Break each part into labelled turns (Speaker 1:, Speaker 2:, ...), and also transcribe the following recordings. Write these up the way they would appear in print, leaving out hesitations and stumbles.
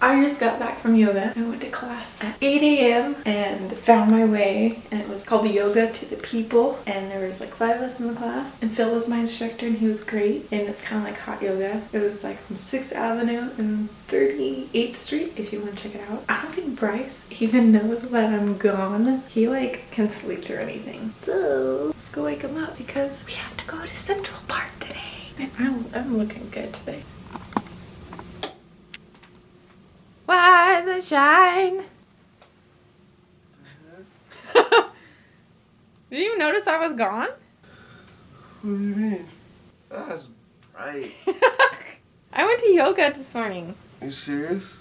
Speaker 1: I just got back from yoga. I went to class at 8 a.m. and found my way, and it was called Yoga to the People, and there was like 5 of us in the class, and Phil was my instructor and he was great, and it's kind of like hot yoga. It was like on 6th Avenue and 38th Street if you want to check it out. I don't think Bryce even knows that I'm gone. He like can sleep through anything. So let's go wake him up because we have to go to Central Park today. And I'm looking good today. Rise and shine. Did you notice I was gone?
Speaker 2: What do you mean? That's bright.
Speaker 1: I went to yoga this morning.
Speaker 2: Are you serious?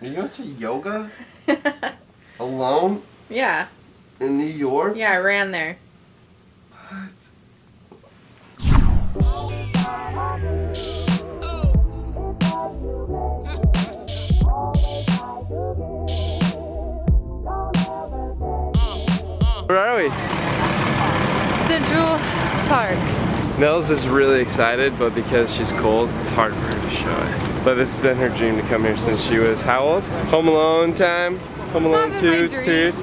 Speaker 2: You went to yoga? Alone?
Speaker 1: Yeah.
Speaker 2: In New York?
Speaker 1: Yeah, I ran there.
Speaker 2: What? Where are we?
Speaker 1: Central Park.
Speaker 2: Nels is really excited, but because she's cold, it's hard for her to show it. But this has been her dream to come here since she was how old? Home Alone time? Home Alone 2 period?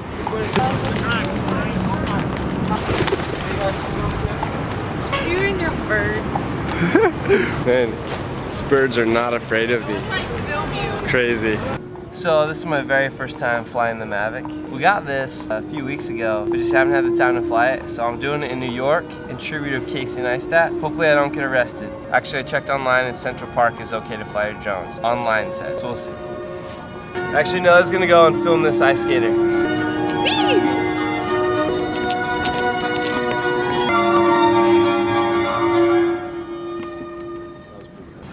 Speaker 1: You and your birds.
Speaker 2: Man, these birds are not afraid of me. It's crazy. So this is my very first time flying the Mavic. We got this a few weeks ago. We just haven't had the time to fly it. So I'm doing it in New York in tribute of Casey Neistat. Hopefully I don't get arrested. Actually, I checked online and Central Park is okay to fly your drones. Online says, so we'll see. Actually, no, I was gonna go and film this ice skater.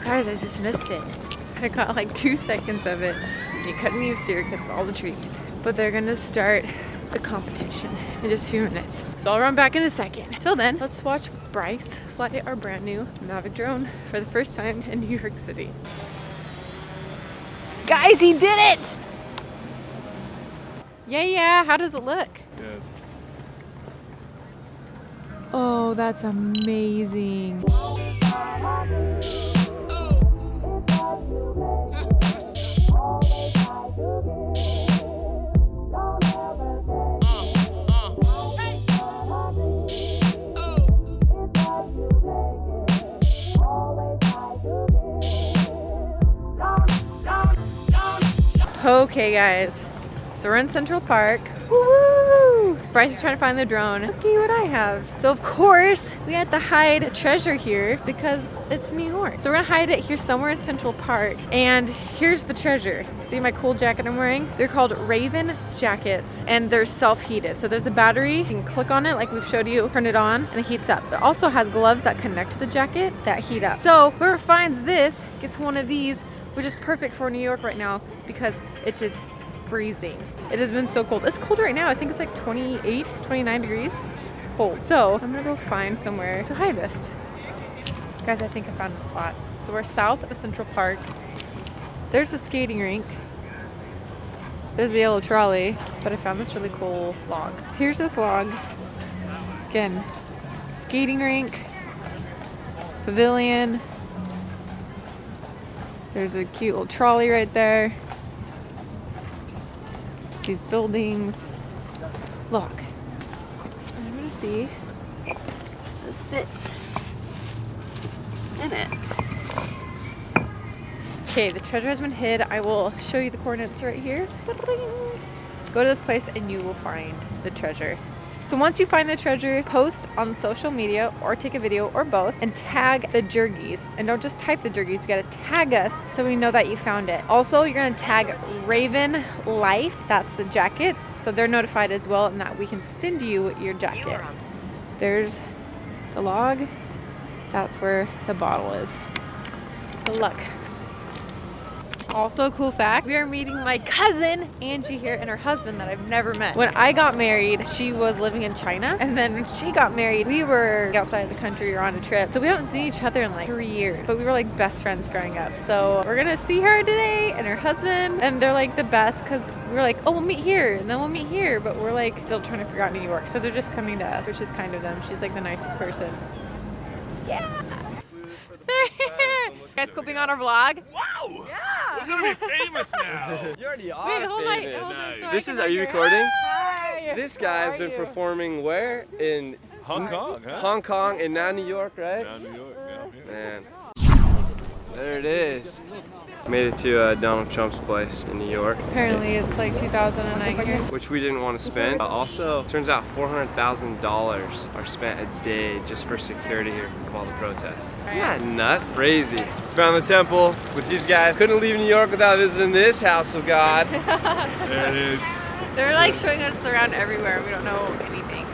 Speaker 1: Guys, I just missed it. I got like 2 seconds of it. You couldn't even see it because of all the trees. But they're gonna start the competition in just a few minutes. So I'll run back in a second. Till then, let's watch Bryce fly our brand new Mavic drone for the first time in New York City. Guys, he did it! Yeah, how does it look?
Speaker 2: Good.
Speaker 1: Oh, that's amazing. Okay guys, so we're in Central Park. Woo! Bryce is trying to find the drone. Looky what I have. So of course, we had to hide a treasure here because it's New York. So we're gonna hide it here somewhere in Central Park. And here's the treasure. See my cool jacket I'm wearing? They're called Raven jackets and they're self-heated. So there's a battery, you can click on it like we've showed you, turn it on and it heats up. It also has gloves that connect to the jacket that heat up. So whoever finds this gets one of these, which is perfect for New York right now because it is freezing. It has been so cold. It's cold right now. I think it's like 28, 29 degrees cold. So I'm gonna go find somewhere to hide this. Guys, I think I found a spot. So we're south of Central Park. There's a skating rink. There's a yellow trolley, but I found this really cool log. So here's this log. Again, skating rink, pavilion. There's a cute little trolley right there. These buildings. Look. I'm gonna see if this fits in it. Okay, the treasure has been hid. I will show you the coordinates right here. Go to this place and you will find the treasure. So once you find the treasure, post on social media or take a video or both and tag the Jurgys. And don't just type the Jurgys, you gotta tag us so we know that you found it. Also, you're gonna tag Raven Life, that's the jackets, so they're notified as well and that we can send you your jacket. There's the log, that's where the bottle is. Good luck. Also, cool fact, we are meeting my cousin Angie here and her husband that I've never met. When I got married, she was living in China, and then when she got married, we were outside of the country or on a trip. So we haven't seen each other in like 3 years, but we were like best friends growing up. So we're gonna see her today and her husband, and they're like the best because we were like, oh, we'll meet here and then we'll meet here, but we're like still trying to figure out New York. So they're just coming to us, which is kind of them. She's like the nicest person. Yeah. You guys cool being on our vlog?
Speaker 2: Wow!
Speaker 1: Yeah.
Speaker 3: gonna be famous now.
Speaker 2: You already are
Speaker 1: Wait, hold my,
Speaker 2: famous.
Speaker 1: hold on so I
Speaker 2: This
Speaker 1: can
Speaker 2: is, are you
Speaker 1: hear.
Speaker 2: recording?
Speaker 1: Hi.
Speaker 2: This guy has been performing where? In
Speaker 3: Hong Kong, huh?
Speaker 2: Hong Kong and now New York, right?
Speaker 3: Now New York, down here.
Speaker 2: Man. There it is. Made it to Donald Trump's place in New York,
Speaker 1: Apparently it's like 2009 here.
Speaker 2: which we didn't want to spend. Also, turns out $400,000 are spent a day just for security here because of all the protests. Isn't that nuts? Crazy. Found the temple with these guys. Couldn't leave New York without visiting this house of God. There it is.
Speaker 1: They're like showing us around everywhere. We don't know anything.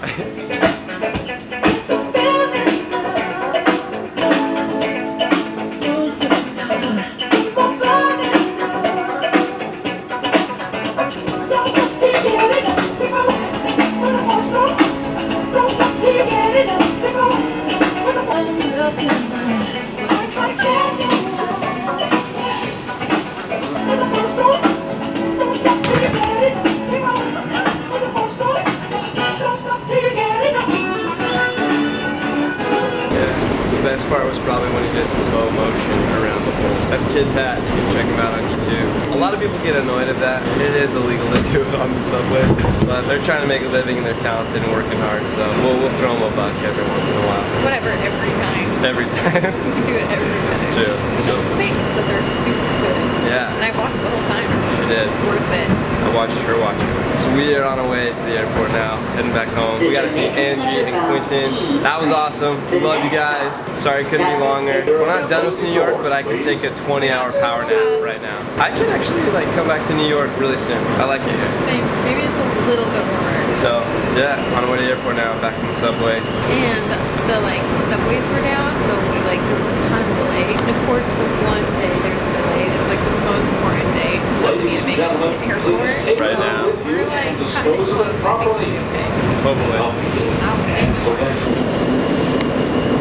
Speaker 2: The best part was probably when he did slow motion around the pole. That's Kid Pat. You can check him out on YouTube. A lot of people get annoyed at that. It is illegal to do it on the subway, but they're trying to make a living and they're talented and working hard, so we'll throw them a buck every once in a while.
Speaker 1: Whatever, every time.
Speaker 2: Every time.
Speaker 1: We do it every time.
Speaker 2: It's true. So,
Speaker 1: That's the thing, is that they're super good.
Speaker 2: yeah,
Speaker 1: And I watched the whole time.
Speaker 2: she did.
Speaker 1: Worth it.
Speaker 2: I watched her watch it. So we are on our way to the airport now, heading back home. We got to see Angie and Quentin. That was awesome. We love you guys. Sorry it couldn't be longer. We're not done with New York, but I can take a 20-hour power nap right now. I can actually like come back to New York really soon. I like it here.
Speaker 1: Same. Maybe just a little bit warmer.
Speaker 2: So yeah, on our way to the airport now, back in the subway.
Speaker 1: And the like subways were down, so we like there was a time delay. And of course the one day there's delayed. It's like the most important day for me to make it to the airport.
Speaker 2: Right
Speaker 1: so
Speaker 2: now.
Speaker 1: we're like cutting it close, but I think we'll be okay.
Speaker 2: Hopefully.
Speaker 1: I'll stay.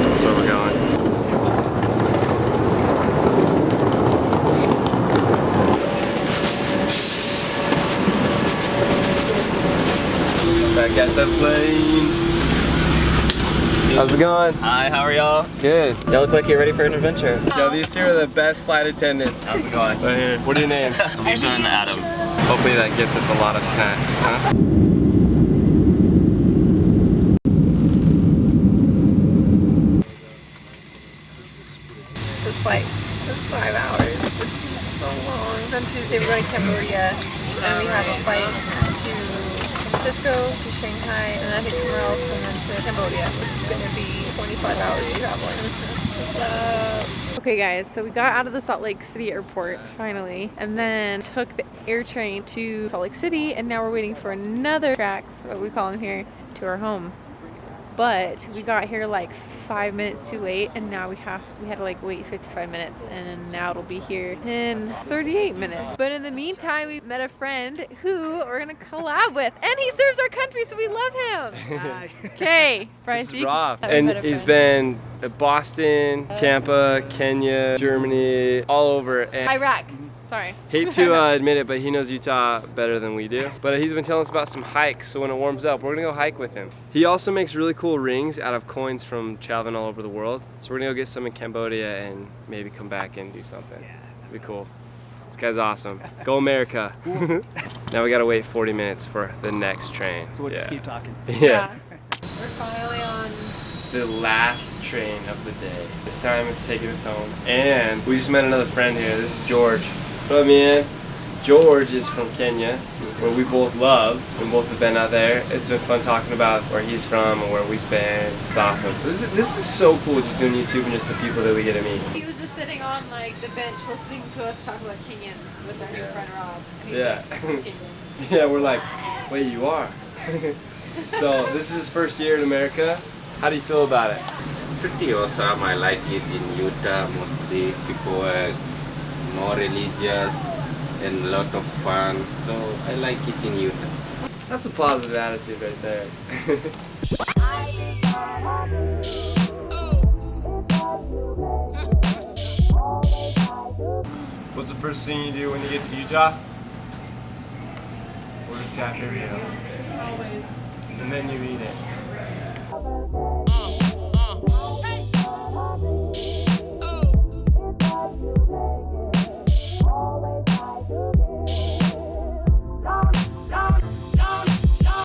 Speaker 2: That's where we're going. Back at the plane. How's it going?
Speaker 4: Hi, how are y'all?
Speaker 2: Good.
Speaker 4: Y'all look like you're ready for an adventure.
Speaker 2: Yo, these here are the best flight attendants.
Speaker 4: How's it going?
Speaker 2: Right here. What are your names?
Speaker 4: Lisa and Adam.
Speaker 2: Hopefully that gets us a lot of snacks, huh?
Speaker 1: This flight was 5 hours, which seems so long. On Tuesday we're going to Cambodia, and we have a flight to San Francisco, to Shanghai, and then I think somewhere else, and then to Cambodia, which is going to be 25 hours traveling. What's up? Okay guys, so we got out of the Salt Lake City airport finally, and then took the air train to Salt Lake City, and now we're waiting for another tracks, what we call them here, to our home. But we got here like 5 minutes too late, and now we had to like wait 55 minutes, and now it'll be here in 38 minutes. But in the meantime, we met a friend who we're gonna collab with, and he serves our country, so we love him. Okay, Bryce.
Speaker 2: This is Rob. And he's been at Boston, Tampa, Kenya, Germany, all over. And
Speaker 1: Iraq. Sorry.
Speaker 2: hate to admit it, but he knows Utah better than we do. But he's been telling us about some hikes, so when it warms up, we're gonna go hike with him. He also makes really cool rings out of coins from traveling all over the world. So we're gonna go get some in Cambodia and maybe come back and do something. Yeah, that'd be cool. This guy's awesome. Go America. Now we gotta wait 40 minutes for the next train.
Speaker 5: So we'll just keep talking.
Speaker 2: Yeah.
Speaker 1: We're finally on.
Speaker 2: The last train of the day. This time it's taking us home. And we just met another friend here. This is George. What up, man? George is from Kenya, where we both love and both have been out there. It's been fun talking about where he's from and where we've been. It's awesome. This is so cool just doing YouTube and just the people that we get to meet.
Speaker 1: He was just sitting on like the bench listening to us talk about Kenyans with our new friend Rob. And he's
Speaker 2: Yeah.
Speaker 1: like, "I'm Kenyan."
Speaker 2: Yeah, we're like, wait, you are? So this is his first year in America. How do you feel about it?
Speaker 6: It's pretty awesome. I like it in Utah. Mostly people are more religious and a lot of fun. So I like it in Utah.
Speaker 2: That's a positive attitude right there. What's the first thing you do when you get to Utah? Order cafe meal.
Speaker 1: Always.
Speaker 2: And then you eat it.